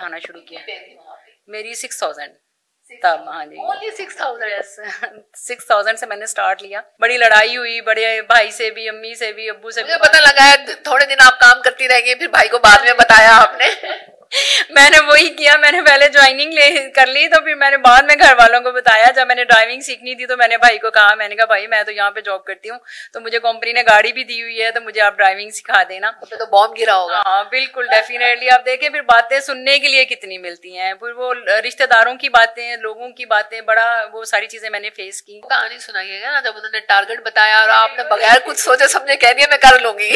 पढ़ाना शुरू किया। मेरी 6000 तब। हाँ जी, ओनली 6000। 6000 से मैंने स्टार्ट लिया। बड़ी लड़ाई हुई, बड़े भाई से भी, अम्मी से भी, अब्बू से भी। मुझे पता लगा है थोड़े दिन आप काम करती रहेंगी, फिर भाई को बाद में बताया आपने। मैंने वही किया, मैंने पहले ज्वाइनिंग कर ली, तो फिर मैंने बाद में घर वालों को बताया। जब मैंने ड्राइविंग सीखनी थी तो मैंने भाई को कहा, मैंने कहा भाई मैं तो यहाँ पे जॉब करती हूँ, तो मुझे कंपनी ने गाड़ी भी दी हुई है, तो मुझे आप ड्राइविंग सिखा देना। तो बॉम्ब गिरा होगा। हाँ बिल्कुल, डेफिनेटली। आप देखें फिर बातें सुनने के लिए कितनी मिलती हैं, फिर वो रिश्तेदारों की बातें, लोगों की बातें, बड़ा वो सारी चीजें मैंने फेस की। कहानी सुनाइएगा ना, जब उन्होंने टारगेट बताया और आपने बगैर कुछ सोचे समझे कह दिया मैं कर लूंगी।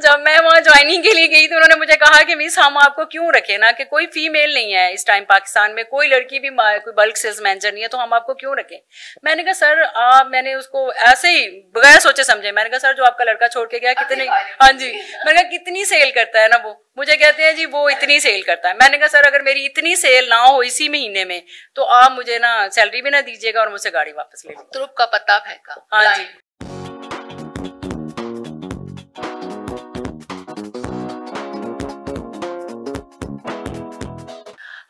जब मैं वहाँ ज्वाइनिंग के लिए गई तो उन्होंने मुझे कहा कि मिस हम आपको क्यों रखे ना, कि कोई फीमेल नहीं है इस टाइम पाकिस्तान में, कोई लड़की भी कोई बल्क सेल्स मैनेजर नहीं है, तो हम आपको क्यों रखें। मैंने कहा सर मैंने उसको ऐसे ही बगैर सोचे समझे, मैंने कहा सर जो आपका लड़का छोड़ के गया कितने, हाँ जी, मैंने कहा कितनी सेल करता है ना वो, मुझे कहते हैं जी वो इतनी सेल करता है। मैंने कहा सर अगर मेरी इतनी सेल ना हो इसी महीने में तो आप मुझे ना सैलरी भी ना दीजिएगा और मुझसे गाड़ी वापस ले लीजिए। तुरुप का पत्ता फेंका। हाँ जी।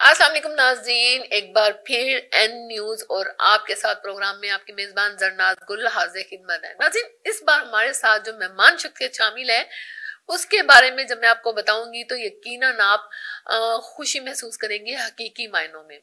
अस्सलाम वालेकुम नाज़रीन, एक बार फिर एन न्यूज और आपके साथ प्रोग्राम में आपकी मेजबान जरनाज गुल हाजिर खिदमत है। नाज़रीन, इस बार हमारे साथ जो मेहमान शख्सियत शामिल है उसके बारे में जब मैं आपको बताऊंगी तो यकीनन आप खुशी महसूस करेंगे हकीकी मायनों में।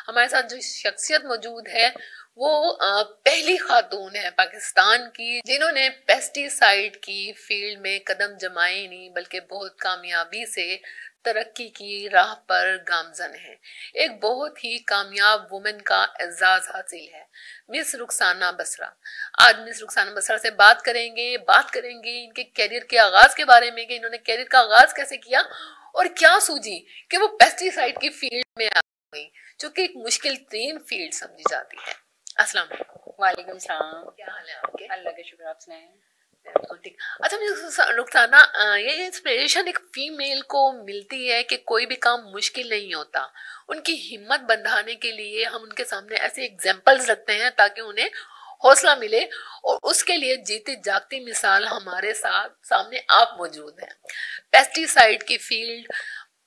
हमारे साथ जो शख्सियत मौजूद है वो पहली खातून है पाकिस्तान की जिन्होंने पेस्टिसाइड की फील्ड में कदम जमाए नहीं बल्कि बहुत कामयाबी से तरक्की की राह पर गामजन है। एक बहुत ही कामयाब वुमेन का एजाज हासिल है, मिस रुखसाना बसरा। आज मिस रुखसाना बसरा से बात करेंगे इनके करियर के आगाज के बारे में कि इन्होंने करियर का आगाज कैसे किया और क्या सूझी कि वो पेस्टिसाइड की फील्ड में आ गई, जो कि एक मुश्किल तरीन फील्ड समझी जाती है। अस्सलाम वालेकुम सलाम। क्या हाल है आपके? अल्लाह का शुक्र, आप सुनाएं। अच्छा रुखसाना, ये इंस्पिरेशन एक फीमेल को मिलती है कि कोई भी काम मुश्किल नहीं होता। उनकी हिम्मत बंधाने के लिए हम उनके सामने ऐसे एग्जांपल्स रखते हैं ताकि उन्हें हौसला मिले, और उसके लिए जीती जागती मिसाल हमारे साथ सामने आप मौजूद हैं। पेस्टिसाइड की फील्ड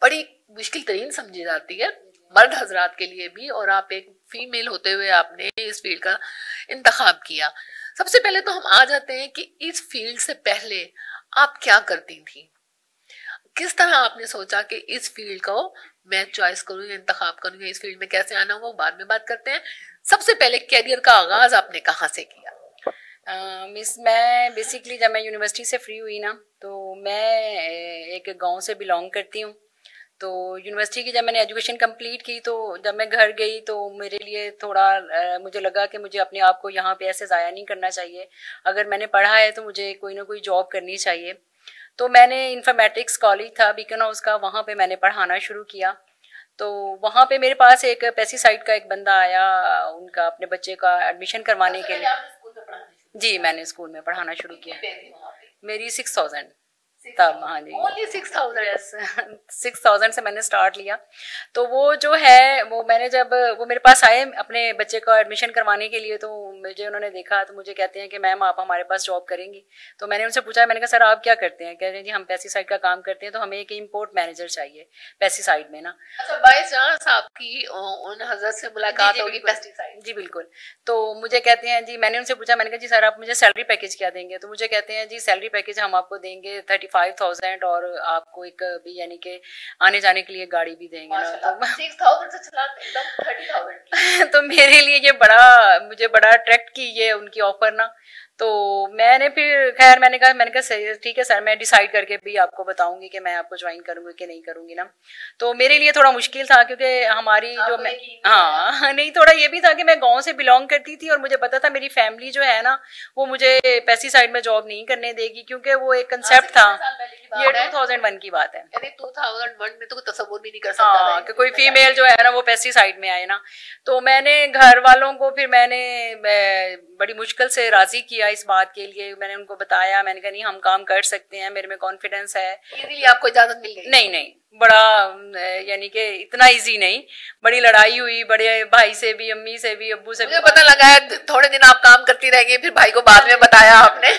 बड़ी मुश्किल तरीन समझी जाती है मर्द हजरात के लिए भी, और आप एक फीमेल होते हुए आपने इस फील्ड का इंतखाब किया। सबसे पहले तो हम आ जाते हैं कि इस फील्ड से पहले आप क्या करती थी, किस तरह आपने सोचा कि इस फील्ड को मैं चॉइस करूंगी, इंतखाब करूंगी, इस फील्ड में कैसे आना होगा बाद में बात करते हैं। सबसे पहले कैरियर का आगाज आपने कहाँ से किया? मिस मैं बेसिकली जब मैं यूनिवर्सिटी से फ्री हुई ना तो मैं एक गांव से बिलोंग करती हूँ। तो यूनिवर्सिटी की जब मैंने एजुकेशन कंप्लीट की तो जब मैं घर गई तो मेरे लिए थोड़ा मुझे लगा कि मुझे अपने आप को यहाँ पे ऐसे ज़ाया नहीं करना चाहिए। अगर मैंने पढ़ा है तो मुझे कोई ना कोई जॉब करनी चाहिए। तो मैंने इंफॉर्मेटिक्स कॉलेज था बीकन हाउस का, वहाँ पे मैंने पढ़ाना शुरू किया। तो वहाँ पे मेरे पास एक पेस्टिसाइड का एक बंदा आया, उनका अपने बच्चे का एडमिशन करवाने के लिए। जी, मैंने स्कूल में पढ़ाना शुरू किया। मेरी 6000 तब। हाँ जी, ओनली 6000। 6000 से मैंने स्टार्ट लिया। तो वो जो है वो मैंने जब वो मेरे पास आए अपने बच्चे का एडमिशन करवाने के लिए, तो मुझे उन्होंने देखा तो मुझे कहते हैं कि मैम आप हमारे पास जॉब करेंगी। तो मैंने उनसे पूछा, मैंने कहा सर आप क्या करते हैं? कह रहे हैं जी हम पेस्टिसाइड का काम करते हैं, तो हमें एक इम्पोर्ट मैनेजर चाहिए पेस्टिसाइड में ना। अच्छा, बाई चांस आपकी उन हजरत से मुलाकात होगी पेस्टिसाइड? जी बिल्कुल। तो मुझे कहते हैं जी, मैंने उनसे पूछा, मैंने कहा जी सर आप मुझे सैलरी पैकेज क्या देंगे? तो मुझे कहते हैं जी सैलरी पैकेज हम आपको देंगे 35,000 और आपको एक भी यानी कि आने जाने के लिए गाड़ी भी देंगे ना। तो 6,000 से चला एकदम 30,000 तो मेरे लिए ये मुझे बड़ा अट्रैक्ट की ये उनकी ऑफर ना। तो मैंने फिर खैर मैंने कहा सही ठीक है सर, मैं डिसाइड करके भी आपको बताऊंगी कि मैं आपको ज्वाइन करूंगी कि नहीं करूंगी ना। तो मेरे लिए थोड़ा मुश्किल था क्योंकि हमारी जो मैं नहीं, थोड़ा ये भी था कि मैं गांव से बिलोंग करती थी और मुझे पता था मेरी फैमिली जो है ना वो मुझे पेस्टिसाइड में जॉब नहीं करने देगी, क्योंकि वो एक कंसेप्ट था। ये 2001 की बात है। 2001 में तो तसव्वुर भी नहीं कर सकता था कि कोई फीमेल जो है ना वो पेस्टिसाइड में आए ना। तो मैंने घर वालों को फिर मैंने बड़ी मुश्किल से राजी किया इस बात के लिए। मैंने उनको बताया, मैंने कहा नहीं हम काम कर सकते हैं, मेरे में कॉन्फिडेंस है। इजीली आपको इजाजत मिल गई? नहीं, बड़ा यानी कि इतना इजी नहीं, बड़ी लड़ाई हुई, बड़े भाई से भी, अम्मी से भी, अब्बू से भी। मुझे पता लगा है थोड़े दिन आप काम करती रहेंगी, फिर भाई को बाद में बताया आपने।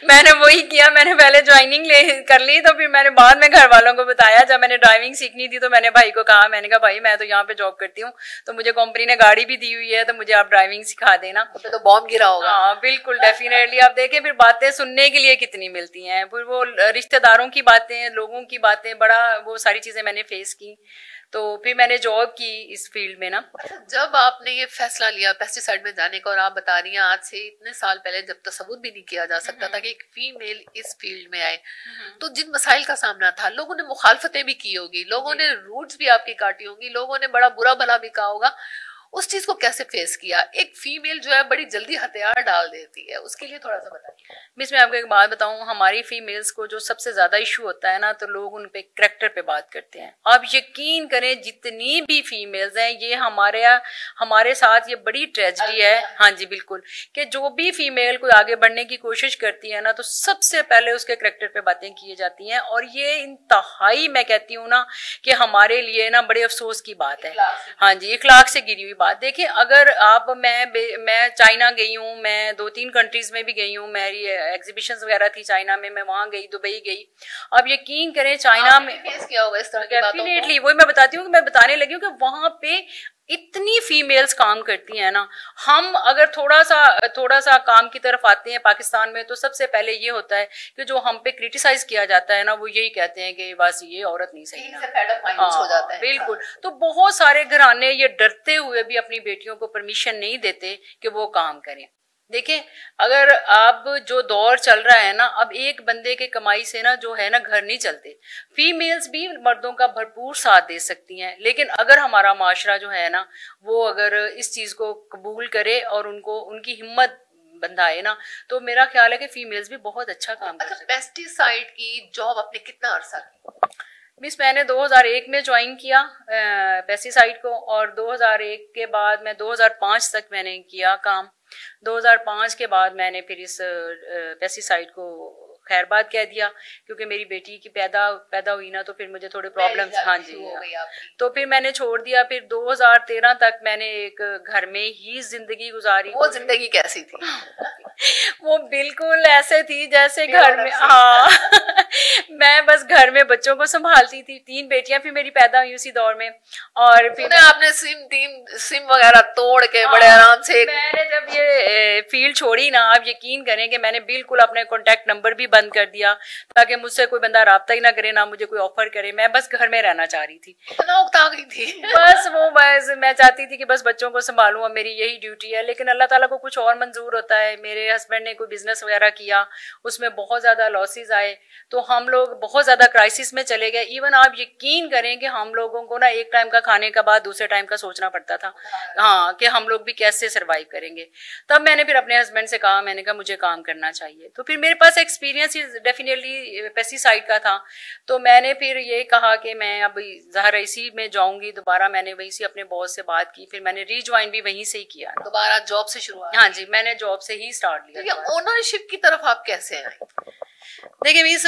मैंने वही किया, मैंने पहले ज्वाइनिंग ले कर ली, तो फिर मैंने बाद में घर वालों को बताया। जब मैंने ड्राइविंग सीखनी थी तो मैंने भाई को कहा, मैंने कहा भाई मैं तो यहाँ पे जॉब करती हूँ, तो मुझे कंपनी ने गाड़ी भी दी हुई है, तो मुझे आप ड्राइविंग सिखा देना। तो बॉम्ब गिरा होगा। हाँ बिल्कुल, डेफिनेटली। आप देखें फिर बातें सुनने के लिए कितनी मिलती हैं, फिर वो रिश्तेदारों की बातें, लोगों की बातें, बड़ा वो सारी चीजें मैंने फेस की। तो फिर मैंने जॉब की इस फील्ड में ना। जब आपने ये फैसला लिया पेस्टिसाइड में जाने का, और आप बता रही हैं आज से इतने साल पहले जब तसव्वुर भी नहीं किया जा सकता था कि एक फीमेल इस फील्ड में आए, तो जिन मसाइल का सामना था, लोगों ने मुखालफतें भी की होगी, लोगों ने रूट्स भी आपकी काटी होंगी, लोगों ने बड़ा बुरा भला भी कहा होगा, उस चीज को कैसे फेस किया? एक फीमेल जो है बड़ी जल्दी हथियार डाल देती है, उसके लिए थोड़ा सा बताइए। मिस मैं आपको एक बात बताऊं, हमारी फीमेल्स को जो सबसे ज्यादा इशू होता है ना, तो लोग उन पे कैरेक्टर पे बात करते हैं। आप यकीन करें जितनी भी फीमेल्स हैं, ये हमारे साथ ये बड़ी ट्रेजेडी है। हाँ जी बिल्कुल, कि जो भी फीमेल कोई आगे बढ़ने की कोशिश करती है ना, तो सबसे पहले उसके कैरेक्टर पे बातें की जाती हैं, और ये इंतहाई मैं कहती हूँ ना कि हमारे लिए ना बड़े अफसोस की बात है। हाँ जी, इखलाक से गिरी हुई बात। देखिए अगर आप मैं चाइना गई हूँ, मैं 2-3 कंट्रीज में भी गई हूँ, मेरी एग्जीबिशंस वगैरह थी चाइना में, मैं वहां गई, दुबई गई। आप यकीन करें चाइना में फेस किया होगा इस तरह की बातों को। डेफिनेटली, वही मैं बताती हूँ कि मैं बताने लगी हूँ कि वहां पे इतनी फीमेल्स काम करती हैं ना। हम अगर थोड़ा सा काम की तरफ आते हैं पाकिस्तान में, तो सबसे पहले ये होता है कि जो हम पे क्रिटिसाइज किया जाता है ना, वो यही कहते हैं कि बस ये औरत नहीं सही ना। हो जाता है बिल्कुल। तो बहुत सारे घराने ये डरते हुए भी अपनी बेटियों को परमिशन नहीं देते कि वो काम करें। देखें अगर अब जो दौर चल रहा है ना, अब एक बंदे के कमाई से ना जो है ना घर नहीं चलते। फीमेल्स भी मर्दों का भरपूर साथ दे सकती हैं, लेकिन अगर हमारा माशरा जो है ना, वो अगर इस चीज को कबूल करे और उनको उनकी हिम्मत बंधाए ना, तो मेरा ख्याल है कि फीमेल्स भी बहुत अच्छा काम कर सकती हैं। पेस्टिसाइड की जॉब आपने कितना अरसा की? मिस मैंने 2001 में ज्वाइन किया पेस्टिसाइड को, और 2001 के बाद मैं 2005 तक मैंने किया काम। 2005 के बाद मैंने फिर इस पेस्टिसाइड को खैरबाद कह दिया, क्योंकि मेरी बेटी की पैदा हुई ना, तो फिर मुझे थोड़े प्रॉब्लम्स। हाँ जी, तो फिर मैंने छोड़ दिया। फिर 2013 तक मैंने एक घर में ही जिंदगी गुजारी। वो जिंदगी कैसी थी? वो बिल्कुल ऐसे थी जैसे घर में, हाँ मैं बस घर में बच्चों को संभालती थी। 3 बेटियां फिर मेरी पैदा हुई उसी दौर में, और फिर आपने सिम वगैरह तोड़ के बड़े आराम से। मैंने जब ये फील्ड छोड़ी ना, आप यकीन करें कि मैंने बिल्कुल अपने कॉन्टेक्ट नंबर भी बंद कर दिया, ताकि मुझसे कोई बंदा राब्ता ही ना करे, ना मुझे कोई ऑफर करे। मैं बस घर में रहना चाह रही थी, इतना उकता गई थी बस मैं चाहती थी कि बस बच्चों को संभालूं, मेरी यही ड्यूटी है। लेकिन अल्लाह ताला को कुछ और मंजूर होता है। मेरे हस्बैंड ने कोई बिजनेस वगैरह किया, उसमें बहुत ज्यादा लॉसेस आए, तो हम लोग बहुत ज्यादा क्राइसिस में चले गए। इवन आप यकीन करें कि हम लोगों को ना एक टाइम का खाने के बाद दूसरे टाइम का सोचना पड़ता था, हाँ, कि हम लोग भी कैसे सरवाइव करेंगे। तब मैंने फिर अपने हस्बैंड से कहा, मैंने कहा मुझे काम करना चाहिए। तो फिर मेरे पास एक्सपीरियंस डेफिनेटली पेस्टिसाइड का था, तो मैंने फिर ये कहा कि मैं अब ज़ाहिर इसी में जाऊंगी दोबारा। मैंने वहीं से अपने बॉस से बात की, फिर मैंने रीज्वाइन भी वहीं से ही किया, दोबारा जॉब से शुरुआत। हाँ जी, मैंने जॉब से ही स्टार्ट लिया। ओनरशिप की तरफ आप कैसे आए? देखिए मिस,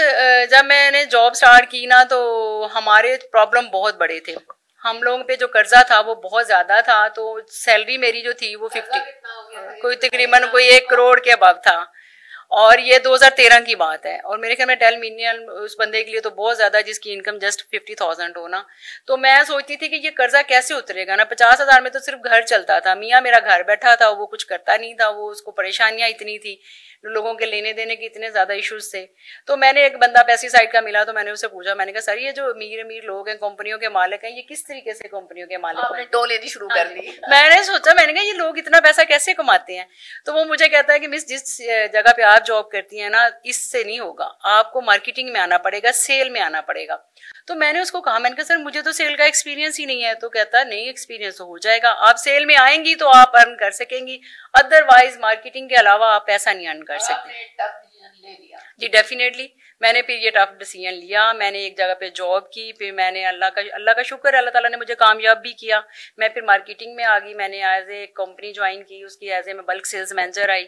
जब मैंने जॉब स्टार्ट की ना, तो हमारे प्रॉब्लम बहुत बड़े थे। हम लोगों पे जो कर्जा था वो बहुत ज्यादा था, तो सैलरी मेरी जो थी वो 50 कोई तकरीबन कोई 1 करोड़ के अबव था, और ये 2013 की बात है। और मेरे ख्याल में 10 मिलियन उस बंदे के लिए तो बहुत ज्यादा, जिसकी इनकम जस्ट 50,000 हो ना। तो मैं सोचती थी कि ये कर्जा कैसे उतरेगा ना। 50,000 में तो सिर्फ घर चलता था। मियाँ मेरा घर बैठा था, वो कुछ करता नहीं था, वो उसको परेशानियां इतनी थी, लोगों के लेने देने के इतने ज्यादा इश्यूज थे। तो मैंने एक बंदा पेस्टिसाइड का मिला, तो मैंने उससे पूछा, मैंने कहा सर ये जो अमीर लोग हैं, कंपनियों के मालिक हैं, ये किस तरीके से कंपनियों के मालिक आपने टोल लेनी शुरू कर दी। मैंने सोचा, मैंने कहा ये लोग इतना पैसा कैसे कमाते हैं। तो वो मुझे कहता है कि मिस जिस जगह पे आप जॉब करती हैं ना, इससे नहीं होगा, आपको मार्केटिंग में आना पड़ेगा, सेल में आना पड़ेगा। तो मैंने उसको कहा, मैंने कहा सर मुझे तो सेल का एक्सपीरियंस ही नहीं है। तो कहता नहीं, एक्सपीरियंस तो हो जाएगा, आप सेल में आएंगी तो आप अर्न कर सकेंगी, अदरवाइज मार्केटिंग के अलावा आप पैसा नहीं अर्न कर सकते। ले लिया। जी डेफिनेटली, मैंने फिर ये टफ डिसीजन लिया, मैंने एक जगह पे जॉब की, फिर मैंने अल्लाह का शुक्र है, अल्लाह ताला ने मुझे कामयाब भी किया। मैं फिर मार्केटिंग में आ गई, मैंने एज ए कंपनी ज्वाइन की, उसकी एज ए मैं बल्क सेल्स मैनेजर आई,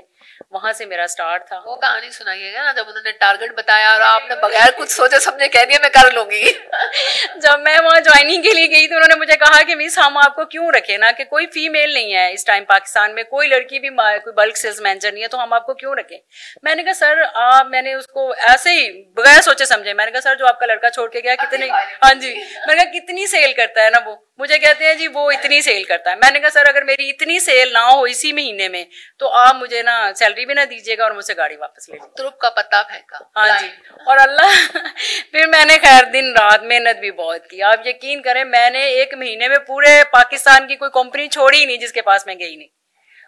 वहां से मेरा स्टार्ट था। वो कहानी सुनाइएगा ना, जब उन्होंने टारगेट बताया और आपने बगैर कुछ सोचे समझे कह दिया मैं कर लूंगी। जब मैं वहाँ ज्वाइनिंग के लिए गई तो उन्होंने मुझे कहा कि मिस हम आपको क्यों रखे ना, कि कोई फीमेल नहीं है इस टाइम पाकिस्तान में, कोई लड़की भी कोई बल्क सेल्स मैनेजर नहीं है, तो हम आपको क्यों रखें। मैंने कहा सर मैंने उसको ऐसे ही बगैर सोचे समझे, मैंने कहा सर जो आपका लड़का छोड़ के गया कितने, हाँ जी, मैंने कहा कितनी सेल करता है ना वो, मुझे कहते हैं जी वो इतनी सेल करता है। मैंने कहा सर अगर मेरी इतनी सेल ना हो इसी महीने में तो आप मुझे ना सैलरी भी ना दीजिएगा और मुझसे गाड़ी वापस ले लीजिए। तुरुप का पत्ता फेंका। हाँ जी, और अल्लाह फिर मैंने खैर दिन रात मेहनत भी बहुत की। आप यकीन करें मैंने एक महीने में पूरे पाकिस्तान की कोई कंपनी छोड़ी ही नहीं जिसके पास मैं गई नहीं,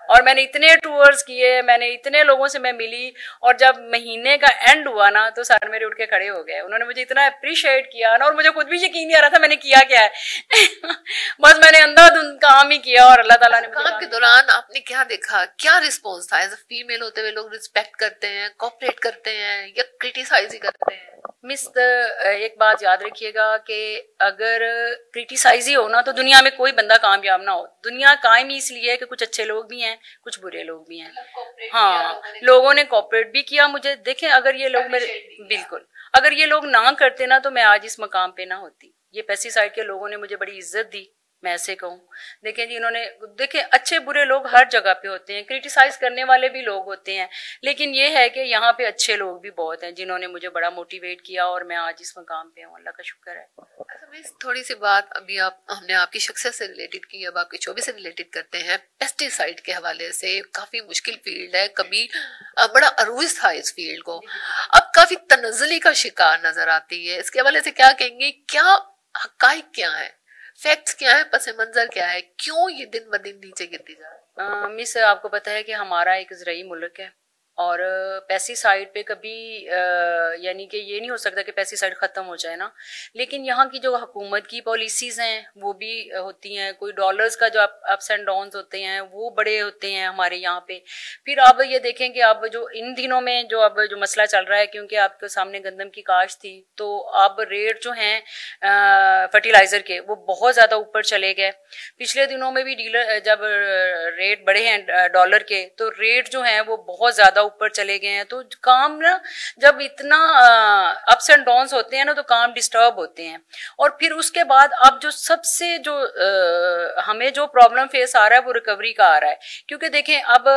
और मैंने इतने टूर्स किए, मैंने इतने लोगों से मैं मिली, और जब महीने का एंड हुआ ना तो सर मेरे उठ के खड़े हो गए, उन्होंने मुझे इतना अप्रिशिएट किया ना, और मुझे खुद भी यकीन नहीं आ रहा था मैंने किया क्या है। बस मैंने अंधाधुंध काम ही किया और अल्लाह ताला ने काम के दौरान आपने क्या देखा, क्या रिस्पॉन्स था? एज अ फीमेल होते हुए लोग रिस्पेक्ट करते हैं, कोऑपरेट करते हैं या क्रिटिसाइज ही करते हैं? मिस एक बात याद रखिएगा कि अगर क्रिटिसाइज ही हो ना तो दुनिया में कोई बंदा कामयाब ना हो। दुनिया कायम ही इसलिए है कि कुछ अच्छे लोग भी हैं, कुछ बुरे लोग भी हैं। हाँ, लोगों ने कोऑपरेट भी किया मुझे। देखें अगर ये लोग मेरे, बिल्कुल अगर ये लोग ना करते ना तो मैं आज इस मकाम पे ना होती। ये पेस्टिसाइड के लोगों ने मुझे बड़ी इज्जत दी, मैं ऐसे कहूँ। देखें जी इन्होंने, देखें अच्छे बुरे लोग हर जगह पे होते हैं, क्रिटिसाइज करने वाले भी लोग होते हैं, लेकिन ये है कि यहाँ पे अच्छे लोग भी बहुत हैं जिन्होंने मुझे बड़ा मोटिवेट किया और मैं आज इस मकाम पे हूँ, अल्लाह का शुक्र है। थोड़ी सी बात अभी हमने आपकी शख्सियत से रिलेटेड की, अब आपकी शोबे से रिलेटेड करते हैं। पेस्टिसाइड के हवाले से काफी मुश्किल फील्ड है, कभी बड़ा अरूज था इस फील्ड को, अब काफी तनज़्ज़ुली का शिकार नजर आती है। इसके हवाले से क्या कहेंगे, क्या हकाइक क्या है, फैक्ट्स क्या है, पस मंजर क्या है, क्यों ये दिन ब दिन नीचे गिरती जा रही है? मिस आपको पता है कि हमारा एक ज़राई मुल्क है और पेस्टिसाइड पे कभी यानी कि ये नहीं हो सकता कि पेस्टिसाइड ख़त्म हो जाए ना, लेकिन यहाँ की जो हुकूमत की पॉलिसीज़ हैं वो भी होती हैं, कोई डॉलर्स का जो अप्स एंड डाउन्स होते हैं वो बड़े होते हैं हमारे यहाँ पे। फिर अब ये देखें कि अब जो इन दिनों में जो अब जो मसला चल रहा है, क्योंकि आपके सामने गंदम की काश्त थी तो अब रेट जो हैं फर्टिलाइज़र के वो बहुत ज़्यादा ऊपर चले गए। पिछले दिनों में भी डीलर जब रेट बढ़े हैं डॉलर के तो रेट जो हैं वो बहुत ज़्यादा ऊपर चले गए हैं। तो काम ना जब इतना अप्स एंड डाउन्स होते हैं ना तो काम डिस्टर्ब होते हैं। और फिर उसके बाद अब जो सबसे जो हमें जो प्रॉब्लम फेस आ रहा है वो रिकवरी का आ रहा है, क्योंकि देखें अब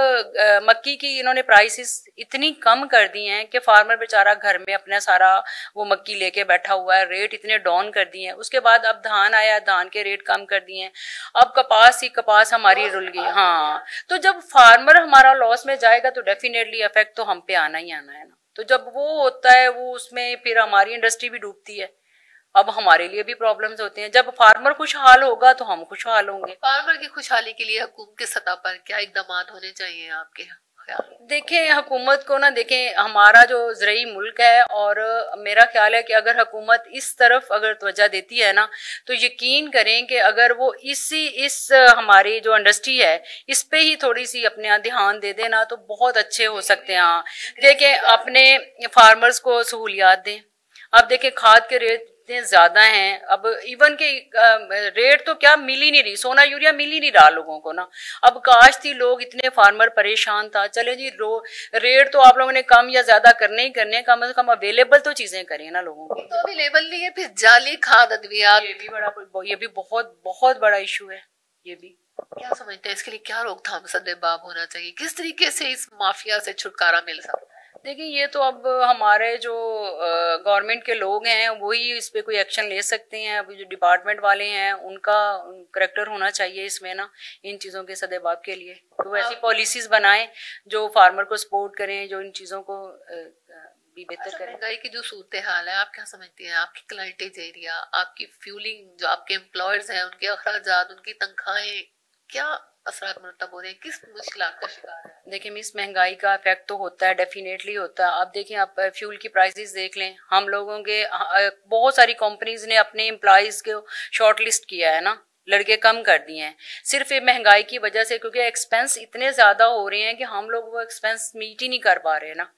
मक्की की इन्होंने प्राइसेस इतनी कम कर दी हैं कि फार्मर बेचारा घर में अपना सारा वो मक्की लेके बैठा हुआ है, रेट इतने डाउन कर दिए हैं। उसके बाद अब धान आया, धान के रेट कम कर दिए हैं, अब कपास हमारी रुल गई। हाँ, तो जब फार्मर हमारा लॉस में जाएगा तो डेफिनेटली इफेक्ट तो हम पे आना ही आना है ना। तो जब वो होता है वो उसमें फिर हमारी इंडस्ट्री भी डूबती है, अब हमारे लिए भी प्रॉब्लम्स होते हैं। जब फार्मर खुशहाल होगा तो हम खुशहाल होंगे। फार्मर की खुशहाली के लिए हुकूमत की सतह पर क्या इकदाम होने चाहिए आपके? देखें हुकूमत को ना, देखें हमारा जो ज़राई मुल्क है और मेरा ख्याल है कि अगर हुकूमत इस तरफ अगर तवज्जो देती है ना तो यकीन करें कि अगर वो इस हमारी जो इंडस्ट्री है इस पे ही थोड़ी सी अपने ध्यान दे देना तो बहुत अच्छे हो सकते हैं। हाँ, देखें अपने फार्मर्स को सहूलियात दें। अब देखें खाद के रेट इतने ज्यादा हैं, अब इवन के रेट तो क्या मिल ही नहीं रही, सोना यूरिया मिल ही नहीं रहा लोगों को ना। अब काश थी, लोग इतने फार्मर परेशान था। चले जी रेट तो आप लोगों ने कम या ज्यादा करने ही करने, कम से कम अवेलेबल तो चीजें करें ना लोगों को। तो अवेलेबल नहीं है, फिर जाली खाद अद्वियात, ये भी बहुत बहुत बड़ा इशू है। ये भी क्या समझते हैं इसके लिए क्या रोकथाम सद्देबाब होना चाहिए, किस तरीके से इस माफिया से छुटकारा मिल सकता है? देखिए ये तो अब हमारे जो गवर्नमेंट के लोग हैं वही इस पे कोई एक्शन ले सकते हैं। अभी जो डिपार्टमेंट वाले हैं उनका करेक्टर होना चाहिए इसमें ना, इन चीज़ों के सदेबाब के लिए तो ऐसी पॉलिसीज बनाएं जो फार्मर को सपोर्ट करें, जो इन चीज़ों को भी बेहतर करें। महंगाई की जो सूरत हाल है आप क्या समझती हैं, आपकी क्लाइंटेज एरिया, आपकी फ्यूलिंग, जो आपके एम्प्लॉयर्स हैं उनके अखराजात, उनकी तनख्वाहें, क्या असरात मुरतब हो रहे हैं, किस मुश्किलात का शिकार है? देखिए मिस, महंगाई का इफेक्ट तो होता है, डेफिनेटली होता है। अब देखिए आप फ्यूल की प्राइसेस देख लें, हम लोगों के बहुत सारी कंपनीज ने अपने एम्प्लॉयज को शॉर्ट लिस्ट किया है ना, लड़के कम कर दिए हैं सिर्फ महंगाई की वजह से, क्योंकि एक्सपेंस इतने ज्यादा हो रहे हैं कि हम लोग वो एक्सपेंस मीट ही नहीं कर पा रहे ना।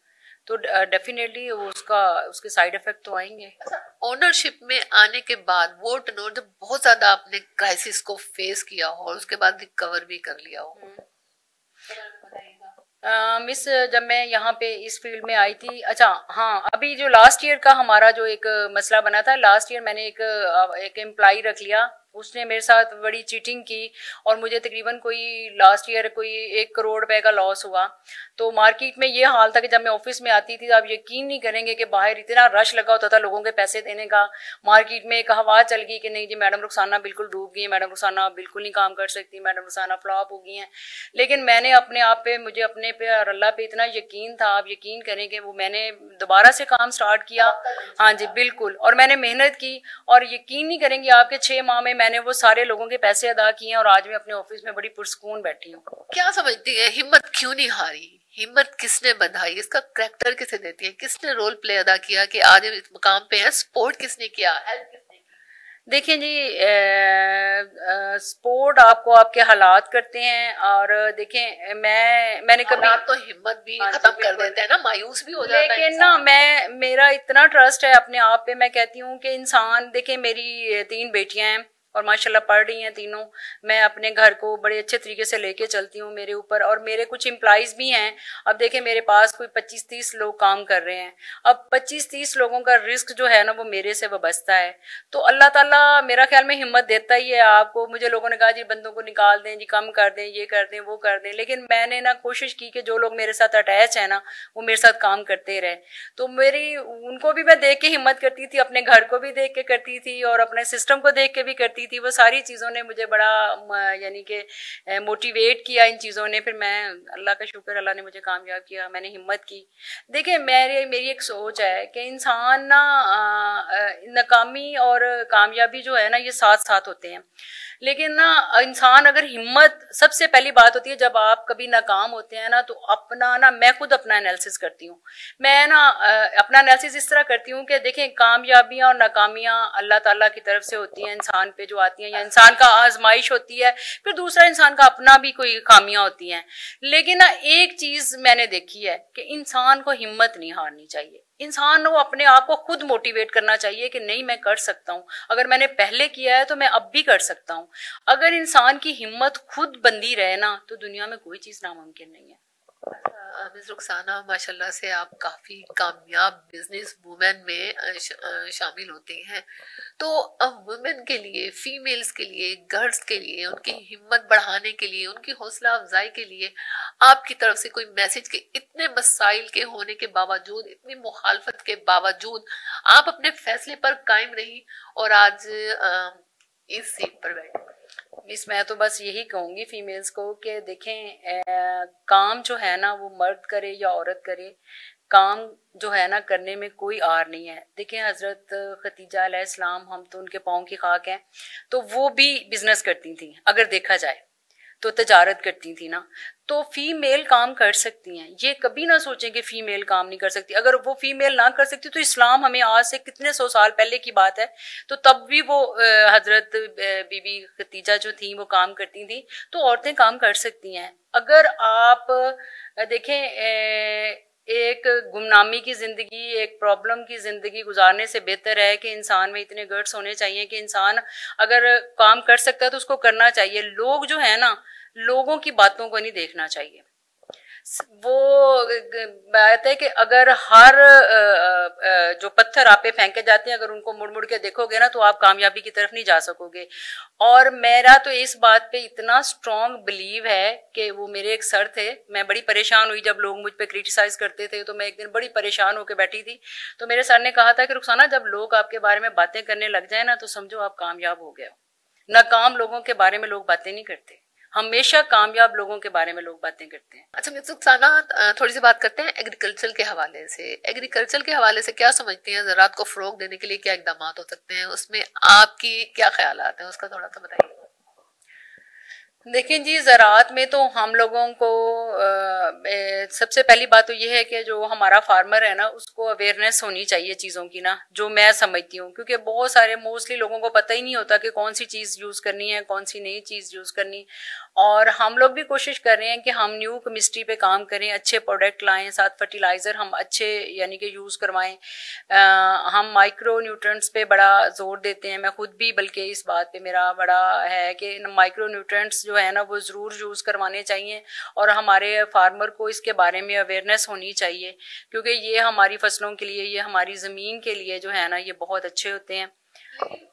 तो डेफिनेटली उसका उसके साइड इफेक्ट तो आएंगे। ओनरशिप में आने के बाद वो टर्नओवर जब बहुत ज्यादा आपने क्राइसिस को फेस किया हो और उसके बाद रिकवर भी कर लिया हो, मिस जब मैं यहाँ पे इस फील्ड में आई थी, अच्छा हाँ, अभी जो लास्ट ईयर का हमारा जो एक मसला बना था, लास्ट ईयर मैंने एक एम्प्लॉय रख लिया, उसने मेरे साथ बड़ी चीटिंग की और मुझे तकरीबन कोई लास्ट ईयर कोई 1 करोड़ रुपए का लॉस हुआ। तो मार्केट में ये हाल था कि जब मैं ऑफिस में आती थी तो आप यकीन नहीं करेंगे कि बाहर इतना रश लगा होता था लोगों के पैसे देने का। मार्केट में एक हवा चल गई कि नहीं जी मैडम रुखसाना बिल्कुल डूब गई, मैडम रुखसाना बिल्कुल नहीं काम कर सकती, मैडम रुखसाना फ्लॉप हो गई हैं। लेकिन मैंने अपने आप पे, मुझे अपने पे और अल्लाह पे इतना यकीन था, आप यकीन करेंगे वो मैंने दोबारा से काम स्टार्ट किया। हाँ जी बिल्कुल, और मैंने मेहनत की और यकीन नहीं करेंगे आपके 6 माह में मैंने वो सारे लोगों के पैसे अदा किए और आज मैं अपने ऑफिस में बड़ी पुरसकून बैठी हूँ। क्या समझती है, हिम्मत क्यों नहीं हारी, हिम्मत किसने बंधाई, इसका करैक्टर किसे देती है, किसने रोल प्ले अदा किया कि आज इस मुकाम पे है, सपोर्ट किसने किया, हेल्प किसने की? देखिए जी, सपोर्ट आपको आपके हालात करते हैं। और देखें मैंने कभी तो हिम्मत भी खत्म कर देते हैं ना, मायूस भी हो जाता है। लेकिन ना मेरा इतना ट्रस्ट है अपने आप पे, मैं कहती हूँ कि इंसान, देखें मेरी 3 बेटियां हैं और माशाल्लाह पढ़ रही हैं तीनों। मैं अपने घर को बड़े अच्छे तरीके से लेके चलती हूँ मेरे ऊपर, और मेरे कुछ एम्प्लॉइज भी हैं। अब देखें मेरे पास कोई 25-30 लोग काम कर रहे हैं। अब 25-30 लोगों का रिस्क जो है ना वो मेरे से वाबस्ता है। तो अल्लाह ताला मेरा ख्याल में हिम्मत देता ही है आपको। मुझे लोगों ने कहा जी बंदों को निकाल दें जी, कम कर दें, ये कर दें वो कर दें, लेकिन मैंने ना कोशिश की कि जो लोग मेरे साथ अटैच है ना वो मेरे साथ काम करते रहे। तो मेरी उनको भी मैं देख के हिम्मत करती थी, अपने घर को भी देख के करती थी और अपने सिस्टम को देख के भी करती थी। वो सारी चीज़ों ने मुझे बड़ा यानी कि मोटिवेट किया इन चीज़ों ने। फिर मैं, अल्लाह का शुक्र, अल्लाह ने मुझे कामयाब किया, मैंने हिम्मत की। देखिए मेरी एक सोच है कि इंसान ना नाकामी और कामयाबी जो है ना ये साथ साथ होते हैं। लेकिन ना इंसान अगर हिम्मत, सबसे पहली बात होती है जब आप कभी नाकाम होते हैं ना तो अपना ना, मैं खुद अपना एनालिसिस करती हूँ। मैं ना अपना एनालिसिस इस तरह करती हूँ कि देखें कामयाबियां और नाकामियां अल्लाह ताला की तरफ से होती हैं, इंसान पे जो आती हैं, या इंसान का आजमाइश होती है, फिर दूसरा इंसान का अपना भी कोई खामियां होती हैं। लेकिन ना एक चीज मैंने देखी है कि इंसान को हिम्मत नहीं हारनी चाहिए। इंसान को अपने आप को खुद मोटिवेट करना चाहिए कि नहीं मैं कर सकता हूँ, अगर मैंने पहले किया है तो मैं अब भी कर सकता हूँ। अगर इंसान की हिम्मत खुद बंधी रहे ना तो दुनिया में कोई चीज नामुमकिन नहीं है। मिस रुखसाना, माशाल्लाह से आप काफी कामयाब बिजनेस वुमेन में शामिल होती हैं। तो अब वुमेन के लिए, फीमेल्स के लिए, गर्ल्स के लिए, उनकी हिम्मत बढ़ाने के लिए, उनकी हौसला अफजाई के लिए आपकी तरफ से कोई मैसेज के, इतने मसाइल के होने के बावजूद, इतनी मुखालफत के बावजूद आप अपने फैसले पर कायम रही और आज इस सीट पर बैठे? मिस मैं तो बस यही कहूंगी फीमेल्स को कि देखें काम जो है ना वो मर्द करे या औरत करे, काम जो है ना करने में कोई आर नहीं है। देखें हजरत खतीजा अलैहिस्सलाम, हम तो उनके पाँव की खाक हैं, तो वो भी बिजनेस करती थी, अगर देखा जाए तो तजारत करती थी ना। तो फीमेल काम कर सकती हैं, ये कभी ना सोचें कि फीमेल काम नहीं कर सकती। अगर वो फीमेल ना कर सकती तो इस्लाम हमें आज से कितने 100 साल पहले की बात है, तो तब भी वो हजरत बीबी खतीजा जो थी वो काम करती थी। तो औरतें काम कर सकती हैं। अगर आप देखें एक गुमनामी की जिंदगी, एक प्रॉब्लम की जिंदगी गुजारने से बेहतर है कि इंसान में इतने गट्स होने चाहिए कि इंसान अगर काम कर सकता है तो उसको करना चाहिए। लोग जो है ना, लोगों की बातों को नहीं देखना चाहिए। वो बात है कि अगर हर जो पत्थर आप पे फेंके जाते हैं, अगर उनको मुड़ मुड़ के देखोगे ना तो आप कामयाबी की तरफ नहीं जा सकोगे। और मेरा तो इस बात पे इतना स्ट्रॉन्ग बिलीव है कि वो मेरे एक सर थे, मैं बड़ी परेशान हुई जब लोग मुझ पे क्रिटिसाइज करते थे, तो मैं एक दिन बड़ी परेशान होकर बैठी थी, तो मेरे सर ने कहा था कि रुखसाना जब लोग आपके बारे में बातें करने लग जाए ना तो समझो आप कामयाब हो गए हो। नाकाम लोगों के बारे में लोग बातें नहीं करते, हमेशा कामयाब लोगों के बारे में लोग बातें करते हैं। अच्छा मिस रुखसाना, थोड़ी सी बात करते हैं एग्रीकल्चर के हवाले से। एग्रीकल्चर के हवाले से क्या समझती हैं, ज़राअत को फरोग देने के लिए क्या इकदाम हो सकते हैं, उसमें आपकी क्या ख्यालात हैं, उसका थोड़ा सा बताइए। देखिए जी, ज़राअत में तो हम लोगों को सबसे पहली बात तो ये है कि जो हमारा फार्मर है ना, उसको अवेयरनेस होनी चाहिए चीज़ों की ना, जो मैं समझती हूँ, क्योंकि बहुत सारे मोस्टली लोगों को पता ही नहीं होता कि कौन सी चीज़ यूज़ करनी है, कौन सी नई चीज़ यूज़ करनी। और हम लोग भी कोशिश कर रहे हैं कि हम न्यू केमिस्ट्री पे काम करें, अच्छे प्रोडक्ट लाएं, साथ फर्टिलाइज़र हम अच्छे यानी कि यूज़ करवाएं। हम माइक्रो न्यूट्रिएंट्स पे बड़ा जोर देते हैं, मैं खुद भी, बल्कि इस बात पे मेरा बड़ा है कि माइक्रो न्यूट्रिएंट्स जो है ना वो ज़रूर यूज़ करवाने चाहिए, और हमारे फार्मर को इसके बारे में अवेयरनेस होनी चाहिए, क्योंकि ये हमारी फसलों के लिए, ये हमारी ज़मीन के लिए जो है ना ये बहुत अच्छे होते हैं।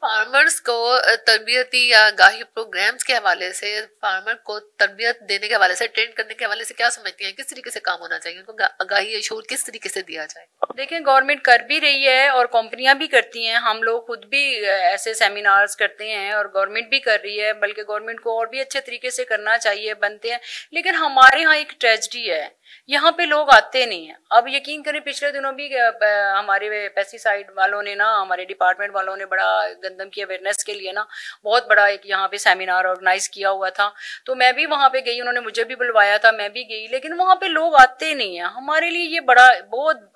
फार्मर्स को तरबियती या आगाही प्रोग्राम्स के हवाले से, फार्मर को तरबियत देने के हवाले से, ट्रेन करने के हवाले से क्या समझती हैं, किस तरीके से काम होना चाहिए, उनको आगाही या शऊर किस तरीके से दिया जाए? देखिए, गवर्नमेंट कर भी रही है और कंपनियां भी करती हैं, हम लोग खुद भी ऐसे सेमिनार्स करते हैं और गवर्नमेंट भी कर रही है, बल्कि गवर्नमेंट को और भी अच्छे तरीके से करना चाहिए, बनते हैं। लेकिन हमारे यहाँ एक ट्रेजेडी है, यहाँ पे लोग आते नहीं हैं। अब यकीन करें, पिछले दिनों भी हमारे पेस्टिसाइड वालों ने ना, हमारे डिपार्टमेंट वालों ने बड़ा गंदम की अवेयरनेस के लिए ना बहुत बड़ा एक यहाँ पे सेमिनार ऑर्गेनाइज किया हुआ था, तो मैं भी वहां पे गई, उन्होंने मुझे भी बुलवाया था, मैं भी गई, लेकिन वहां पे लोग आते नहीं है। हमारे लिए ये बड़ा बहुत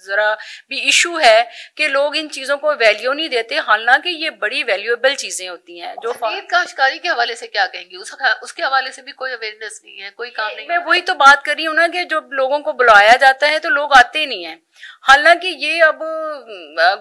जरा भी इशू है कि लोग इन चीजों को वैल्यू नहीं देते, हालांकि ये बड़ी वैल्यूएबल चीजें होती हैं। जो काश्तकारी के हवाले से क्या कहेंगे, उसके हवाले से भी कोई अवेयरनेस नहीं है, कोई काम नहीं। मैं वही तो बात कर रही हूँ ना कि जो लोगों को बुलाया जाता है तो लोग आते नहीं है। हालांकि ये अब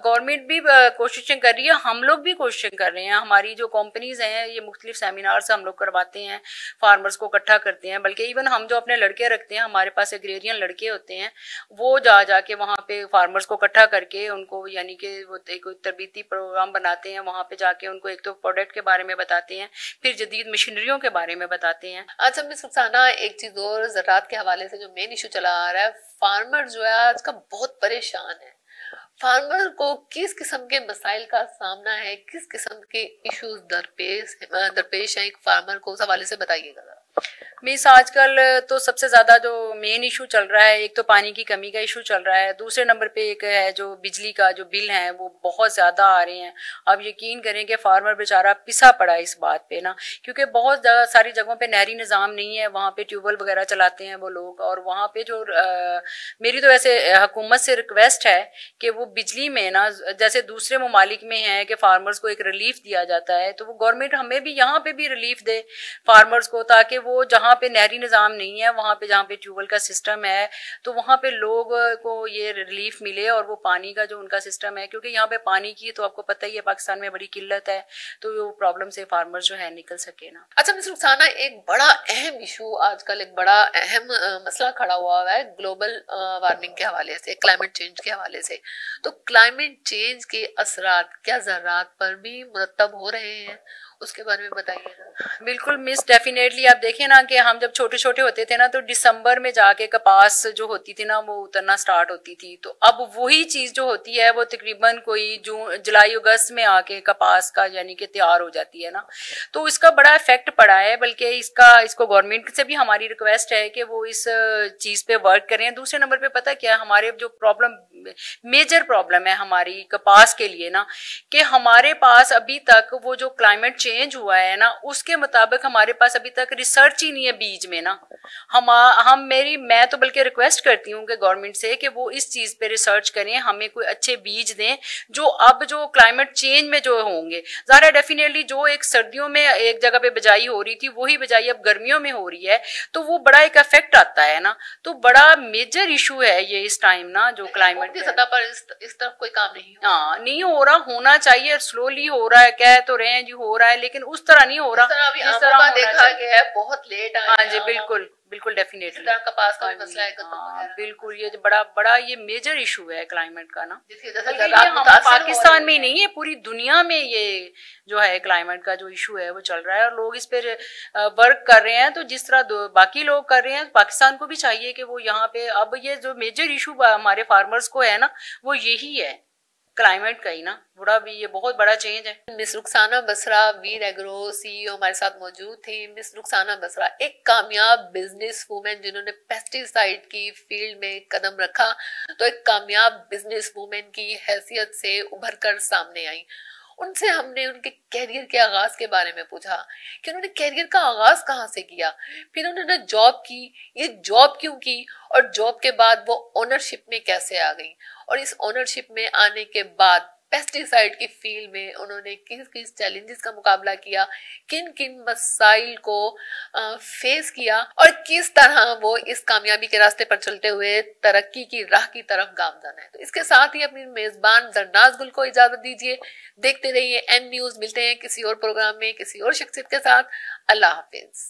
गवर्नमेंट भी कोशिशें कर रही है, हम लोग भी कोशिशें कर रहे हैं, हमारी जो कंपनीज हैं ये मुख्तलिफ सेमिनार्स हम लोग करवाते हैं, फार्मर्स को इकट्ठा करते हैं, बल्कि इवन हम जो अपने लड़के रखते हैं, हमारे पास एग्रेरियन लड़के होते हैं, वो जा जाके वहाँ पे फार्मर्स को इकट्ठा करके उनको यानी कि वो एक तरबीती प्रोग्राम बनाते हैं, वहाँ पे जाके उनको एक तो प्रोडक्ट के बारे में बताते हैं, फिर जदीद मशीनरियों के बारे में बताते हैं। अच्छा मिस रुखसाना, एक चीज और, ज़राअत के हवाले से जो मेन इशू चला आ रहा है, फार्मर जो है आज का बहुत परेशान है। फार्मर को किस किस्म के मसाइल का सामना है, किस किस्म के इश्यूज दरपेश है एक फार्मर को, उस हवाले से बताइएगा। मीस आजकल तो सबसे ज्यादा जो मेन इशू चल रहा है, एक तो पानी की कमी का इशू चल रहा है, दूसरे नंबर पे एक है जो बिजली का जो बिल है वो बहुत ज्यादा आ रहे हैं। अब यकीन करें कि फार्मर बेचारा पिसा पड़ा है इस बात पे ना, क्योंकि बहुत सारी जगहों पे नहरी निज़ाम नहीं है, वहाँ पे ट्यूबवेल वगैरह चलाते हैं वो लोग, और वहाँ पे जो मेरी तो ऐसे हुकूमत से रिक्वेस्ट है कि वो बिजली में ना, जैसे दूसरे ममालिक में है कि फार्मर्स को एक रिलीफ दिया जाता है, तो वो गवर्नमेंट हमें भी यहाँ पे भी रिलीफ दे फार्मर्स को, ताकि वो जहाँ पे नहरी निज़ाम नहीं है, वहाँ पे जहाँ पे ट्यूबवेल का सिस्टम है, तो वहाँ पे लोग को ये रिलीफ मिले, और वो पानी का जो उनका सिस्टम है, क्योंकि यहाँ पे पानी की तो आपको पता ही है पाकिस्तान में बड़ी किल्लत है, तो वो प्रॉब्लम से फार्मर जो है निकल सके ना। अच्छा मिस रुखसाना, एक बड़ा अहम इशू आजकल, एक बड़ा अहम मसला खड़ा हुआ है ग्लोबल वार्मिंग के हवाले से, क्लाइमेट चेंज के हवाले से। तो क्लाइमेट चेंज के असरात क्या ज़राअत पर भी मुरतब हो रहे हैं, उसके बारे में बताइएगा। बिल्कुल मिस, डेफिनेटली आप देखें ना कि हम जब छोटे छोटे होते थे ना, तो दिसंबर में जाके कपास जो होती थी ना वो उतरना स्टार्ट होती थी, तो अब वही चीज जो होती है वो तकरीबन कोई जून जुलाई अगस्त में आके कपास का यानी कि तैयार हो जाती है ना, तो इसका बड़ा इफेक्ट पड़ा है। बल्कि इसको गवर्नमेंट से भी हमारी रिक्वेस्ट है कि वो इस चीज पे वर्क करें। दूसरे नंबर पे पता क्या, हमारे जो मेजर प्रॉब्लम है हमारी कपास के लिए ना, कि हमारे पास अभी तक वो जो क्लाइमेट चेंज हुआ है ना, उसके मुताबिक हमारे पास अभी तक रिसर्च ही नहीं है बीज में ना। मैं तो बल्कि रिक्वेस्ट करती हूँ कि गवर्नमेंट से कि वो इस चीज पे रिसर्च करें, हमें कोई अच्छे बीज दें जो अब जो क्लाइमेट चेंज में जो होंगे। ज़ाहिर है डेफिनेटली जो एक सर्दियों में एक जगह पे बिजाई हो रही थी वही बिजाई अब गर्मियों में हो रही है, तो वो बड़ा एक इफेक्ट आता है ना, तो बड़ा मेजर इशू है ये इस टाइम ना, जो क्लाइमेट की सतह पर इस तरफ कोई काम नहीं हो रहा, होना चाहिए, स्लोली हो रहा है, कह तो रहे हैं जी हो रहा है, लेकिन उस तरह नहीं हो रहा जिस तरह देखा गया है, बहुत लेट आए। हाँ जी, बिल्कुल बिल्कुल डेफिनेटली कपास का मसला है, बिल्कुल ये बड़ा बड़ा ये मेजर इशू है क्लाइमेट का ना, हम पाकिस्तान में नहीं है, पूरी दुनिया में ये जो है क्लाइमेट का जो इशू है वो चल रहा है, और लोग इस पर वर्क कर रहे हैं। तो जिस तरह बाकी लोग कर रहे हैं, पाकिस्तान को भी चाहिए कि वो यहाँ पे, अब ये जो मेजर इशू हमारे फार्मर्स को है ना, वो यही है क्लाइमेट का ही ना, बड़ा भी ये बहुत बड़ा चेंज है। मिस रुखसाना बसरा, वीर एग्रो सीईओ हमारे साथ मौजूद थी। मिस रुखसाना बसरा एक कामयाब बिजनेस वूमेन जिन्होंने पेस्टिसाइड की फील्ड में कदम रखा, तो एक कामयाब बिजनेस वूमेन की हैसियत से उभर कर सामने आई। उनसे हमने उनके कैरियर के आगाज के बारे में पूछा कि उन्होंने कैरियर का आगाज कहाँ से किया, फिर उन्होंने जॉब की, ये जॉब क्यों की, और जॉब के बाद वो ओनरशिप में कैसे आ गई, और इस ओनरशिप में आने के बाद पेस्टिसाइड की फील्ड में उन्होंने किस किस चैलेंजेस का मुकाबला किया, किन किन मसाइल को फेस किया, और किस तरह वो इस कामयाबी के रास्ते पर चलते हुए तरक्की की राह की तरफ गामजन है। तो इसके साथ ही अपनी मेजबान जरनाज गुल को इजाजत दीजिए। देखते रहिए एन न्यूज। मिलते हैं किसी और प्रोग्राम में किसी और शख्सियत के साथ। अल्लाह हाफिज।